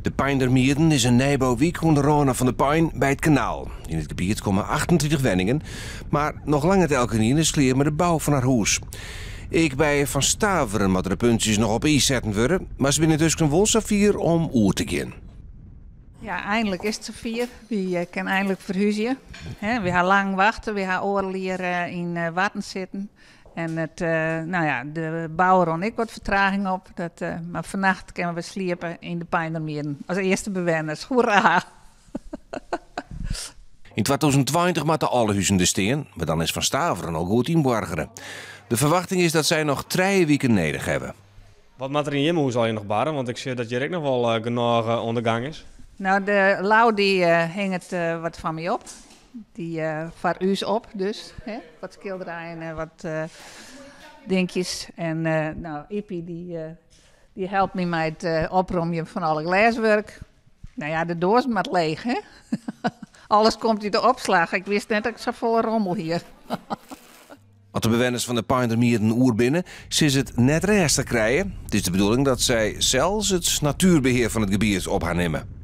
De Pijndermierden is een nijbouwwijk onder Rona van de Pijn bij het kanaal. In het gebied komen 28 wenningen, maar nog lang het elke niet is kleer met de bouw van haar huis. Ik bij Van Staveren moet er de puntjes nog op ijs zetten worden, maar ze binnen dus een wolsafier om oer te gaan. Ja, eindelijk is het zover. We kunnen eindelijk verhuizen. We gaan lang wachten, we gaan oorleren in watten zitten. En de bouwer en ik wat vertraging op. Maar vannacht kunnen we sliepen in de Pijndermierden als eerste bewoners. Hoera! In 2020 moeten alle huizen de steen, maar dan is Van Staveren al goed inborgeren. De verwachting is dat zij nog 3 weken nodig hebben. Wat moet er in je zal je nog baren? Want ik zie dat je nog wel genoeg ondergang is. Nou, de Lau die hing het wat van me op. Die vaart u's op dus. Wat schilderijen en wat dingetjes. En Ippie die helpt me met het opruimen van alle glaswerk. Nou ja, de doos moet leeg, hè. Alles komt uit de opslag. Ik wist net dat ik zo volle rommel hier. Als de bewoners van de Pijndermierden oer binnen, is het net rest te krijgen. Het is de bedoeling dat zij zelfs het natuurbeheer van het gebied op haar nemen.